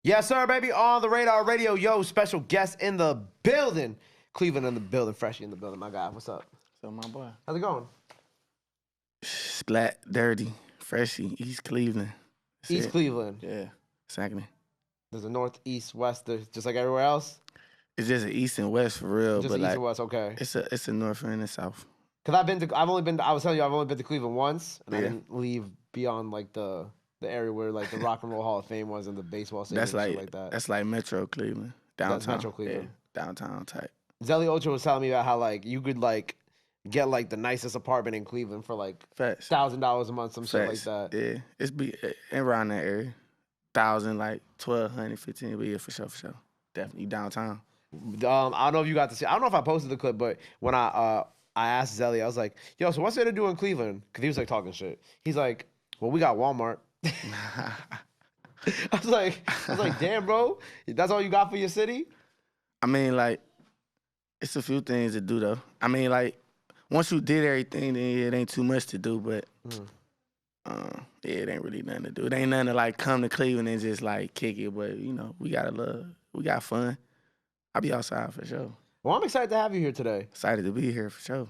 Yes, sir, baby. On the radar radio. Yo, special guest in the building. Cleveland in the building. Freshie in the building. My guy, what's up? So my boy. How's it going? Splat, dirty, Freshie, East Cleveland. That's East it. Cleveland. Yeah, exactly. There's a north, east, west. There's just like everywhere else. It's just an east and west for real, Just but east like and west. Okay. it's a north and a south. Cause I've only been to Cleveland once, and I Yeah. didn't leave beyond like the area where like the Rock and Roll Hall of Fame was and the baseball stadium That's and like shit like that. that's like Metro Cleveland, downtown. That's Metro Cleveland. Yeah, downtown type. Zelly Ocho was telling me about how like you could like get like the nicest apartment in Cleveland for like Facts. $1,000 a month, some shit like Facts. that. Yeah, it's be around that area. 1,000, like 1,200, 1,500, but yeah, for sure. Definitely downtown. I don't know if you got to see. I don't know if I posted the clip, but when I asked Zelly, I was like, "Yo, so what's there to do in Cleveland?" Because he was like talking shit. He's like, "Well, we got Walmart." I was like, "Damn, bro, that's all you got for your city?" I mean, like, it's a few things to do though. I mean, like, once you did everything, then it ain't too much to do. But yeah, it ain't really nothing to do. It ain't nothing to like come to Cleveland and just like kick it. But you know, we got fun. I'll be outside for sure. Well, I'm excited to have you here today. Excited to be here for sure.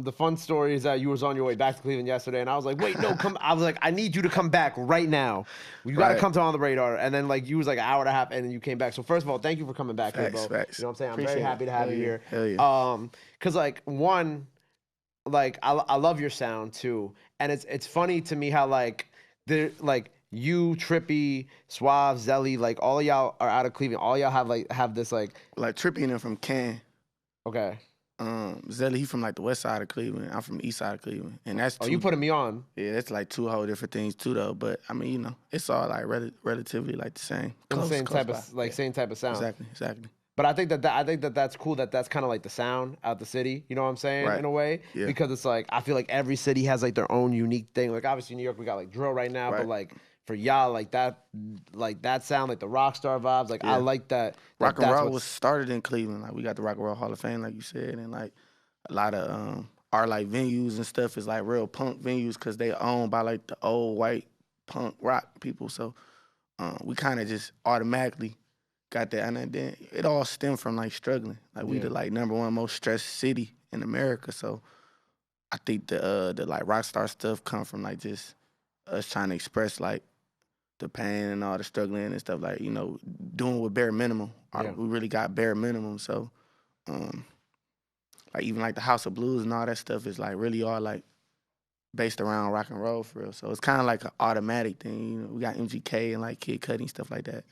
The fun story is that you was on your way back to Cleveland yesterday, and I was like, "Wait, no, come!" I was like, "I need you to come back right now. You got to Right. come to On the Radar." And then like you was like an hour and a half, and then you came back. So first of all, thank you for coming back here, bro. Facts. You know what I'm saying? I'm Appreciate very it. happy to have Hell you yeah. here. Hell yeah. Cause like one, like I love your sound too, and it's funny to me how like like you, Trippie, Suave, Zelly, like all of y'all are out of Cleveland. All y'all have this like Trippie and them from Can. okay. Zelly, he from like the west side of Cleveland. I'm from the east side of Cleveland, and that's Oh, you putting me on? Yeah, that's like two whole different things too, though. But I mean, you know, it's all like relatively like the same. It's the same type by. of like same type of sound. Exactly. But I think that's cool. That's kind of like the sound out the city. You know what I'm saying? Right. In a way, Yeah. because it's like I feel like every city has like their own unique thing. Like obviously New York, we got like drill right now, but Right. like for y'all, like that sound, like the rock star vibes. Like I Yeah. like that. Rock and that's roll what's- was started in Cleveland. Like we got the Rock and Roll Hall of Fame, like you said, and like a lot of our like venues and stuff is like real punk venues because they owned by like the old white punk rock people. So we kind of just automatically got that, and then it all stemmed from like struggling. Like we Yeah. the like #1 most stressed city in America. So I think the like rock star stuff come from like just us trying to express like the pain and all the struggling and stuff, like, you know, doing with bare minimum. Yeah. We really got bare minimum. So like even like the House of Blues and all that stuff is like really all like based around rock and roll for real. So it's kind of like an automatic thing. You know, we got MGK and like Kid Cudi and stuff like that,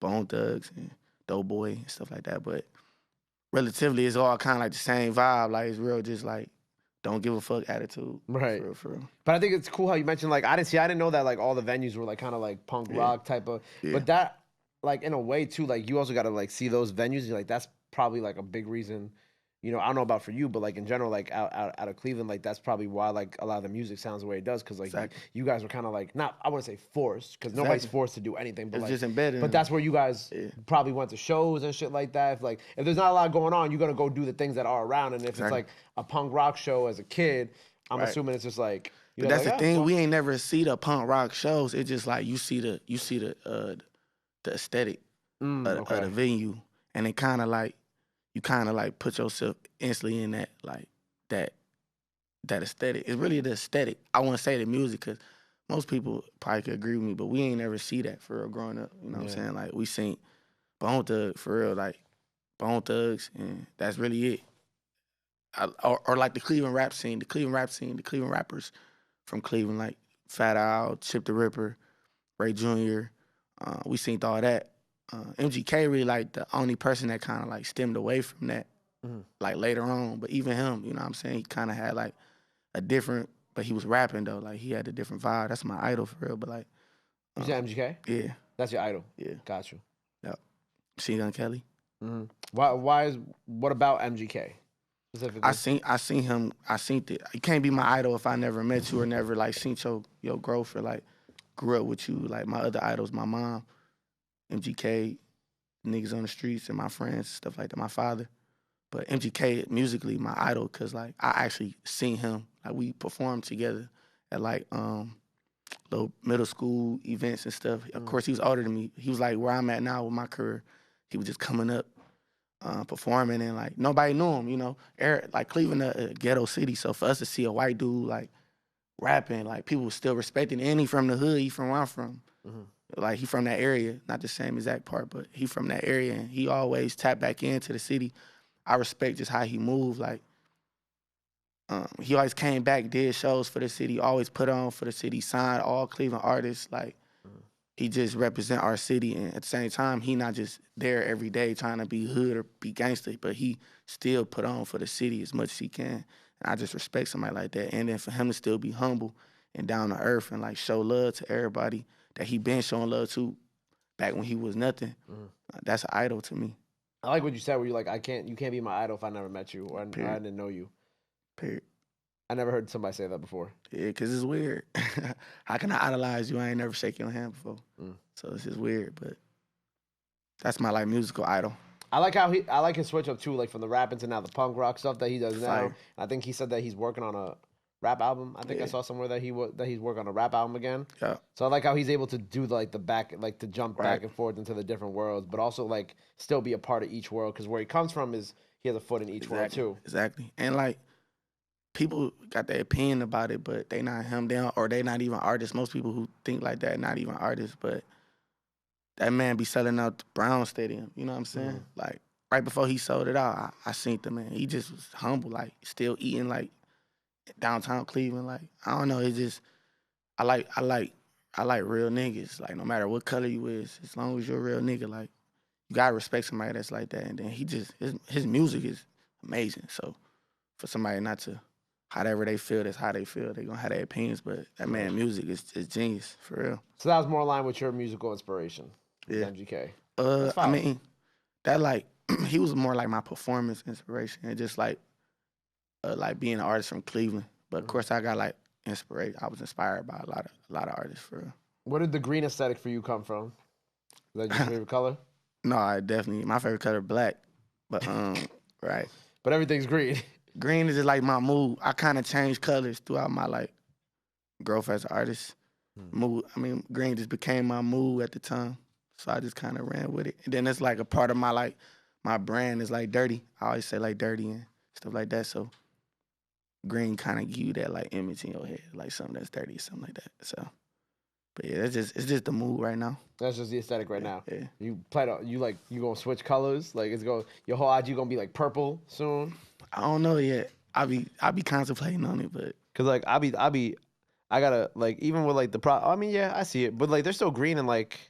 Bone Thugs and Doughboy and stuff like that. But relatively, it's all kind of like the same vibe. Like it's real, just like don't give a fuck attitude. Right. For real. But I think it's cool how you mentioned like I didn't know that like all the venues were like kind of like punk rock type of. Yeah. But that like in a way too, like you also got to like see those venues. You're like that's probably like a big reason. You know, I don't know about for you, but like in general, like out of Cleveland, like that's probably why like a lot of the music sounds the way it does, because like Exactly. you guys were kind of like not, I wouldn't say forced, because nobody's Exactly. forced to do anything, but It's like just embedded. but that's where you guys Yeah. probably went to shows and shit like that. If there's not a lot going on, you're gonna go do the things that are around, and if it's Exactly. like a punk rock show as a kid, I'm Right. assuming it's just like. You But know, that's like, the thing. well, We ain't never see the punk rock shows. It's just like you see the aesthetic of okay. the venue, and it kind of like you kind of like put yourself instantly in that like that aesthetic. It's really the aesthetic. I wouldn't say the music because most people probably could agree with me, but we ain't never see that for real growing up. You know what I'm saying? Like we seen Bone Thugs for real, like Bone Thugs, and that's really it. Or like the Cleveland rap scene, the Cleveland rappers from Cleveland, like Fat Al, Chip the Ripper, Ray Jr. We seen all that. MGK really like the only person that kind of like stemmed away from that, like later on. But even him, you know what I'm saying, he kind of had like a different, but he was rapping though, like he had a different vibe. That's my idol for real. But like, You said MGK? yeah, That's your idol. yeah, Got you. yep. Sean Kelly. What about MGK specifically? I seen him. I seen it. You can't be my idol if I never met you or never like seen your growth or like grew up with you. Like my other idols, my mom, MGK, niggas on the streets, and my friends, stuff like that. My father, but MGK musically my idol because like I actually seen him. Like we performed together at like little middle school events and stuff. Of course, he was older than me. He was like where I'm at now with my career. He was just coming up, performing, and like nobody knew him. You know, like Cleveland, a ghetto city. So for us to see a white dude like rapping, like people were still respecting. And he from the hood. He from where I'm from. Like he from that area, not the same exact part, but he from that area, and he always tapped back into the city. I respect just how he moved. Like he always came back, did shows for the city, always put on for the city, signed all Cleveland artists. Like he just represent our city, and at the same time, he not just there every day trying to be hood or be gangster, but he still put on for the city as much as he can. And I just respect somebody like that. And then for him to still be humble and down to earth and like show love to everybody that he been showing love to back when he was nothing. That's an idol to me. I like what you said where you're like, you can't be my idol if I never met you or I didn't know you. Period. I never heard somebody say that before. Yeah, because it's weird. How can I idolize you? I ain't never shaken your hand before. So it's just weird, but that's my like musical idol. I like his switch up too, like from the rapping to now the punk rock stuff that he does now. And I think he said that he's working on a rap album. I think I saw somewhere that he's working on a rap album again. Yeah. So I like how he's able to do like to jump back and forth into the different worlds, but also like still be a part of each world because where he comes from is he has a foot in each world too. Exactly. And like people got their opinion about it, but they not him down or they not even artists. Most people who think like that not even artists, but that man be selling out the Brown Stadium. You know what I'm saying? Like right before he sold it out, I seen the man. He just was humble, like still eating like downtown Cleveland. Like I don't know, it's just I like real niggas. Like no matter what color you is, as long as you're a real nigga, like you gotta respect somebody that's like that. And then he just his music is amazing. So for somebody not to however they feel, that's how they feel. They gonna have their opinions, but that man music is genius for real. So that was more in line with your musical inspiration. Yeah. MGK. I mean, that like he was more like my performance inspiration and just like being an artist from Cleveland. But of course, I got like inspired. I was inspired by a lot of artists for real. Where did the green aesthetic for you come from? Is that your favorite color? No, I definitely my favorite color black, but right. But everything's green. Green is just like my mood. I kind of change colors throughout my like growth as an artist. Mood. I mean, green just became my mood at the time. So I just kind of ran with it. And then it's like a part of my like my brand is like dirty. I always say like dirty and stuff like that. So green kind of give you that like image in your head, like something that's dirty or something like that. So, but yeah, it's just the mood right now. That's just the aesthetic right now. Yeah. You gonna switch colors? Like your whole IG gonna be like purple soon? I don't know yet. I be contemplating on it, but cause like I gotta like even with like the I mean yeah I see it, but like they're still green and like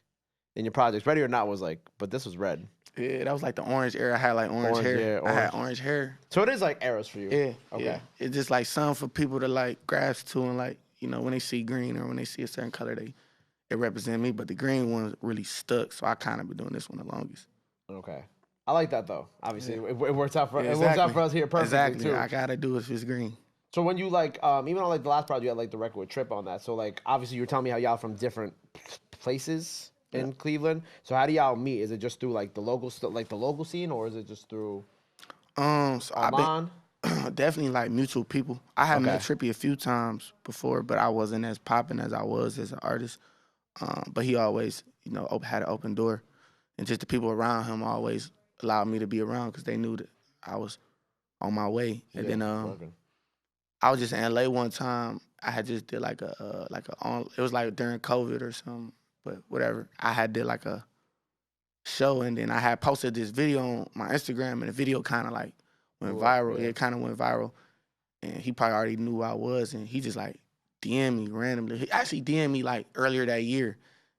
in your projects. Ready or Not was like, but this was red. Yeah, that was like the orange era. I had like orange hair. Yeah, I had orange hair. So it is like eras for you. Yeah. Okay. Yeah. It's just like something for people to like grasp to and like, you know, when they see green or when they see a certain color, it represent me. But the green one really stuck, so I kind of been doing this one the longest. Okay. I like that though. Obviously, it works out for Yeah, it works out for us here perfectly too. I gotta do it if it's green. So when you like, even on like the last project, you had like the record with Trippie on that. So like, obviously, you were telling me how y'all from different places in Cleveland. So how do y'all meet? Is it just through like the local scene, or is it just through So online? Definitely like mutual people. I have met Trippie a few times before, but I wasn't as popping as I was as an artist. But he always, you know, had an open door, and just the people around him always allowed me to be around because they knew that I was on my way. And then I was just in LA one time. I had just did like it was like during COVID or something, but whatever. I had did like a show, and then I had posted this video on my Instagram, and the video kind of like went viral. Yeah, it kind of went viral, and he probably already knew who I was, and he just like DM'd me randomly. He actually DM'd me like earlier that year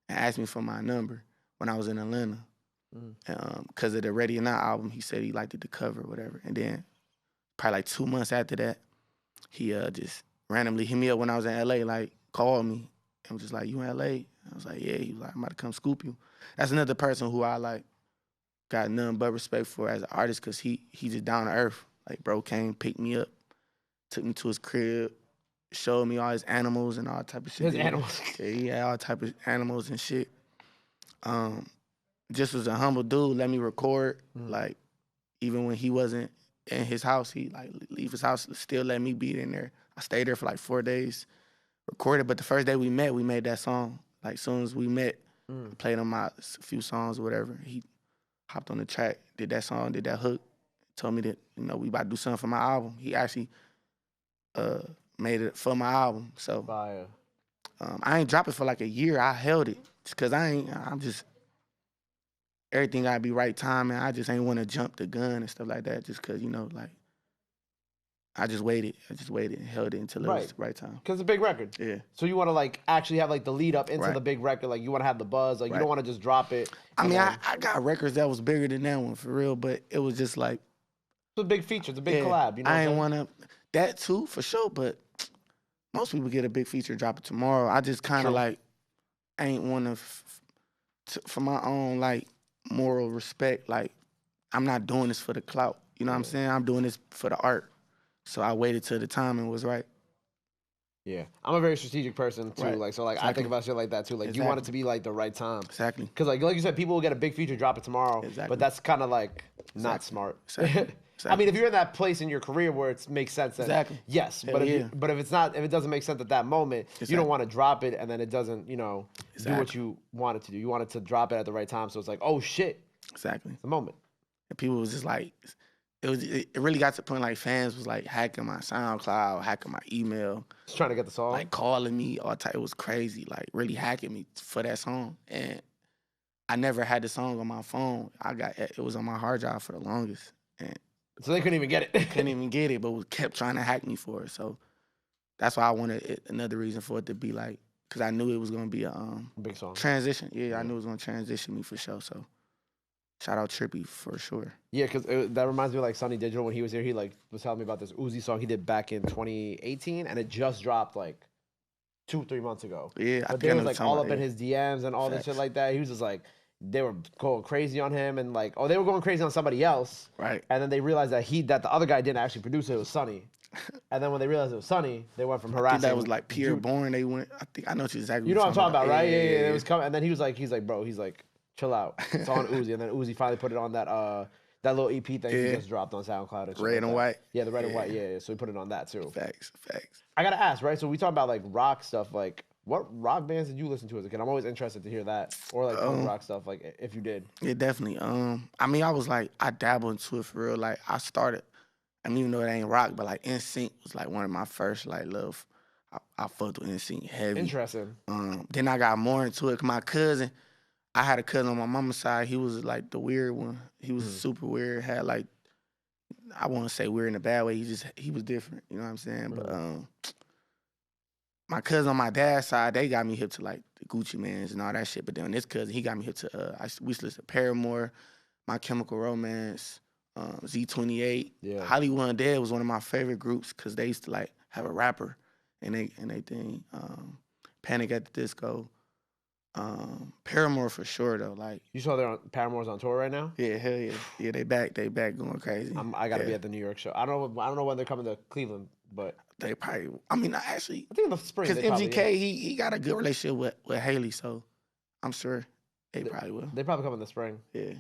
and asked me for my number when I was in Atlanta. Because of the Ready or Not album, he said he liked it, the cover or whatever. And then probably like 2 months after that, he just randomly hit me up when I was in LA, like called me and was just like, "You in LA?" I was like, "Yeah." He was like, "I'm about to come scoop you." That's another person who I like got nothing but respect for as an artist because he just down to earth. Like bro came, picked me up, took me to his crib, showed me all his animals and all type of shit. His animals. Yeah, he had all type of animals and shit. Just was a humble dude, let me record. Like, even when he wasn't in his house, he like leave his house, still let me be in there. I stayed there for like 4 days, recorded. But the first day we met, we made that song. Like soon as we met, Mm. played him out a few songs or whatever. He hopped on the track, did that song, did that hook, told me that, we about to do something for my album. He actually made it for my album. So Fire. I ain't dropped it for like a year. I held it just because I'm just, everything gotta be right time, and I just ain't want to jump the gun and stuff like that just because, like, I just waited and held it until it was the right time. Because it's a big record. Yeah. So you want to like actually have like the lead up into Right. the big record. Like you want to have the buzz. Like you Right. don't want to just drop it. I mean, then... I got records that was bigger than that one for real, but it was just like, it's a big feature. It's a big collab. You know I ain't want to, that too, for sure, but most people get a big feature, drop it tomorrow. I just kind of like, ain't want to, for my own like moral respect, like I'm not doing this for the clout. You know what I'm saying? I'm doing this for the art. So I waited till the timing was right. Yeah, I'm a very strategic person too. Right. Like so, like I think about shit like that too. Like you want it to be like the right time. Exactly. Because like you said, people will get a big feature, drop it tomorrow. Exactly. But that's kind of like not smart. Exactly. I mean, if you're in that place in your career where it makes sense, then yes. Hell But yeah. if it's not, if it doesn't make sense at that moment, you don't want to drop it, and then it doesn't, do what you want it to do. You want it to drop it at the right time, so it's like, oh shit, exactly, it's the moment. And people was just like, it really got to the point like fans was like hacking my SoundCloud, hacking my email, just trying to get the song, like calling me all type. It was crazy, like really hacking me for that song, and I never had the song on my phone. It was on my hard drive for the longest, and so they couldn't even get it. Couldn't even get it, but kept trying to hack me for it. So that's why I wanted it, another reason for it to be like, because I knew it was gonna be a big song transition. Yeah, I knew it was gonna transition me for sure. So shout out Trippie for sure. Yeah, because that reminds me of like Sonny Digital when he was here. He like was telling me about this Uzi song he did back in 2018, and it just dropped like 2-3 months ago. Yeah, but they was like all up in his DMs and all this shit like that. He was just like, they were going crazy on him, and like, they were going crazy on somebody else. Right. And then they realized that the other guy didn't actually produce it. It was Sonny. And then when they realized it was Sonny, they went from harassing. That was like Pierre Bourne. They went. I know exactly. You know what I'm talking about, right? Yeah. It was coming, and then he's like, bro, chill out. It's on Uzi, and then Uzi finally put it on that little EP thing he just dropped on SoundCloud. And red and white. Yeah, the red and white. Yeah. So he put it on that too. Facts. I gotta ask, right? So we talk about like rock stuff, like. What rock bands did you listen to as a kid? I'm always interested to hear that, or like punk rock stuff, like if you did. Yeah, definitely. I mean, I was like, I dabbled into it for real. Like, I started. I mean, even though it ain't rock, but like NSYNC was like one of my first like love. I fucked with NSYNC heavy. Interesting. Then I got more into it. 'Cause my cousin, I had a cousin on my mama's side. He was like the weird one. He was super weird. Had like, I won't say weird in a bad way. He was different. You know what I'm saying? But my cousin on my dad's side, they got me hip to like the Gucci Mans and all that shit. But then this cousin, he got me hip to, we used to listen to Paramore, My Chemical Romance, Z28. Yeah. Hollywood Undead was one of my favorite groups because they used to like have a rapper and they thing. Panic at the Disco. Paramore for sure though. Like you saw Paramore's on tour right now? Yeah, hell yeah. Yeah, they back going crazy. I gotta be at the New York show. I don't know when they're coming to Cleveland, but they probably. I mean, actually, I think in the spring. Because MGK, he got a good relationship with Haley, so I'm sure they probably will. They probably come in the spring. Yeah.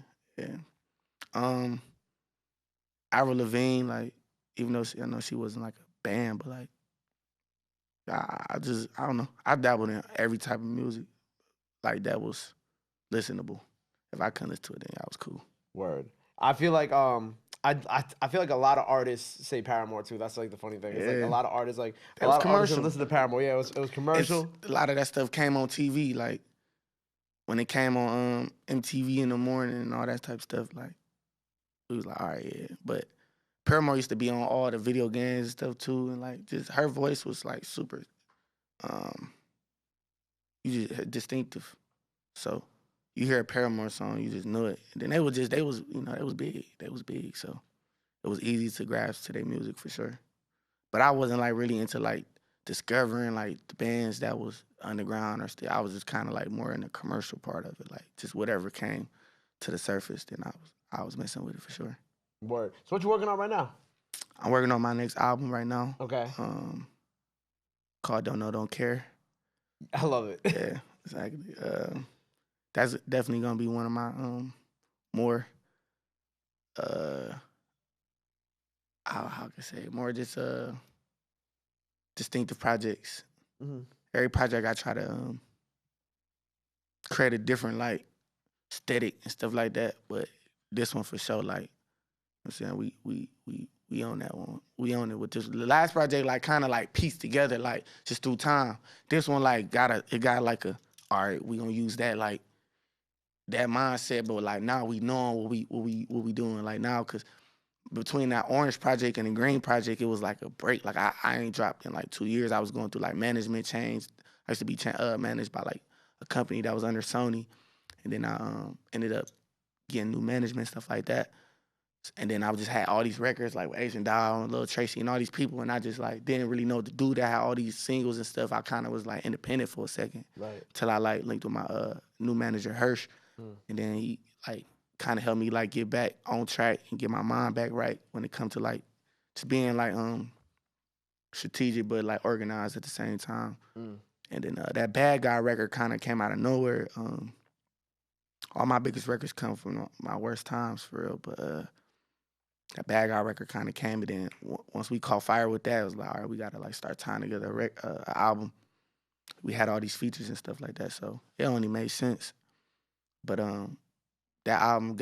Avril Lavigne, like, even though I know she wasn't like a band, but like, I don't know. I dabbled in every type of music, like that was listenable. If I couldn't listen to it, then I was cool. Word. I feel like I feel like a lot of artists say Paramore too. That's like the funny thing. It's like a lot of artists like a lot of artists listen to Paramore. Yeah, it was commercial. A lot of that stuff came on TV, like when it came on MTV in the morning and all that type of stuff. Like we was like, all right, yeah. But Paramore used to be on all the video games and stuff too, and like just her voice was like super, distinctive. So you hear a Paramore song, you just knew it. And then they was big. They was big, so it was easy to grasp to their music for sure. But I wasn't like really into like discovering like the bands that was underground or still. I was just kind of like more in the commercial part of it, like just whatever came to the surface. Then I was messing with it for sure. Word. So what you working on right now? I'm working on my next album right now. Okay. Called Don't Know Don't Care. I love it. Yeah, exactly. That's definitely gonna be one of my more how can I say it? More just distinctive projects. Mm-hmm. every project I try to create a different like aesthetic and stuff like that. But this one for sure, like I'm saying, we on that one. We on it with this. The last project like kind of like pieced together like just through time. This one like got like a all right. We gonna use that like that mindset, but like now we knowing what we doing like now because between that orange project and the green project, it was like a break. Like I ain't dropped in like 2 years. I was going through like management change. I used to be managed by like a company that was under Sony, and then I ended up getting new management stuff like that. And then I just had all these records like with Asian Doll and Lil Tracy and all these people, and I just like didn't really know what to do. That had all these singles and stuff. I kind of was like independent for a second, right? Till I like linked with my new manager Hirsch, and then he like kind of helped me like get back on track and get my mind back right when it comes to like just being like strategic but like organized at the same time. And then that Bad Guy record kind of came out of nowhere. All my biggest records come from my worst times for real, but that Bad Guy record kind of came, and then once we caught fire with that, it was like, all right, we gotta like start tying together an album. We had all these features and stuff like that, so it only made sense. But that album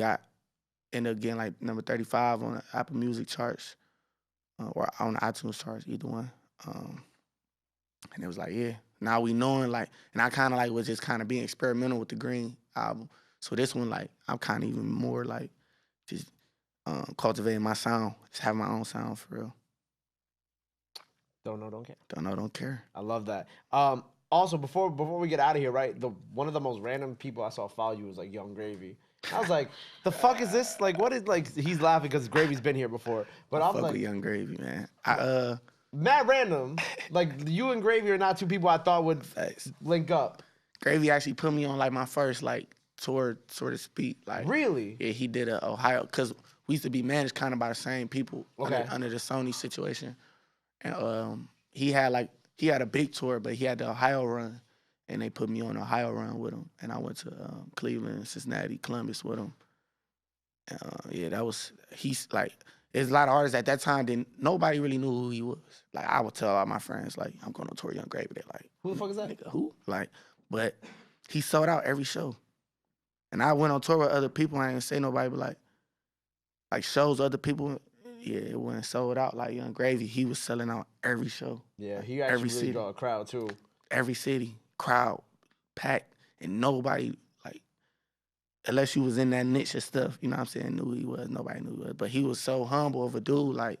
ended up getting like number 35 on the Apple Music charts or on the iTunes charts, either one. And it was like, yeah, now we knowing like, and I kind of like was just kind of being experimental with the Green album. So this one, like, I'm kind of even more like just cultivating my sound, just having my own sound for real. Don't know, don't care. Don't know, don't care. I love that. Also, before we get out of here, right? One of the most random people I saw follow you was like Young Gravy. I was like, the fuck is this? Like, what is like? He's laughing because Gravy's been here before. But I was like, with Young Gravy, man. mad random. Like you and Gravy are not two people I thought would link up. Gravy actually put me on like my first like tour, so to speak. Like really? Yeah, he did a Ohio because we used to be managed kind of by the same people under the Sony situation, and he had a big tour, but he had the Ohio run, and they put me on the Ohio run with him, and I went to Cleveland, Cincinnati, Columbus with him. Yeah, that was he's like. There's a lot of artists at that time nobody really knew who he was. Like I would tell all my friends like I'm going to tour Young Gravy. They're like, who the fuck is that? Nigga, who? Like, but he sold out every show. And I went on tour with other people. I ain't say nobody, but like shows other people, yeah, it wasn't sold out like Young Gravy. He was selling out every show. Yeah, he actually really draw a crowd too. Every city, crowd, packed, and nobody, like, unless you was in that niche of stuff, you know what I'm saying, knew who he was. Nobody knew who he was. But he was so humble of a dude, like,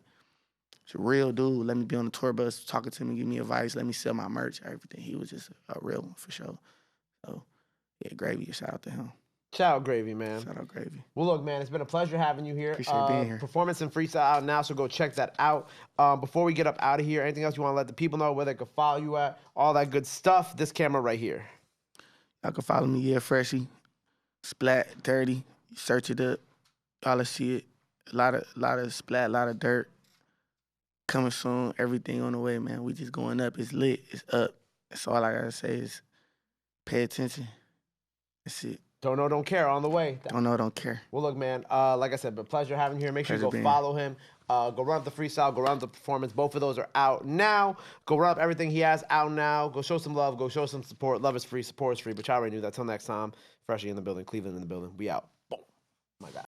he's a real dude. Let me be on the tour bus, talking to me, give me advice, let me sell my merch, everything. He was just a real one for sure. So, yeah, Gravy, shout out to him. Shout out Gravy, man. Shout out Gravy. Well, look, man, it's been a pleasure having you here. Appreciate being here. Performance and Freestyle out now, so go check that out. Before we get up out of here, anything else you want to let the people know, where they can follow you at, all that good stuff, this camera right here. Y'all can follow me, yeah, Freshie. Splat 30. Search it up. Y'all see it. A lot of splat, a lot of dirt. Coming soon. Everything on the way, man. We just going up. It's lit. It's up. That's all I gotta say is pay attention. That's it. Don't know, don't care. On the way. Don't know, don't care. Well, look, man. Like I said, but pleasure having you here. Make sure you go follow him. Go run up the freestyle. Go run up the performance. Both of those are out now. Go run up everything he has out now. Go show some love. Go show some support. Love is free. Support is free. But y'all already knew that. Till next time. Freshie in the building. Cleveland in the building. We out. Boom. Oh my God.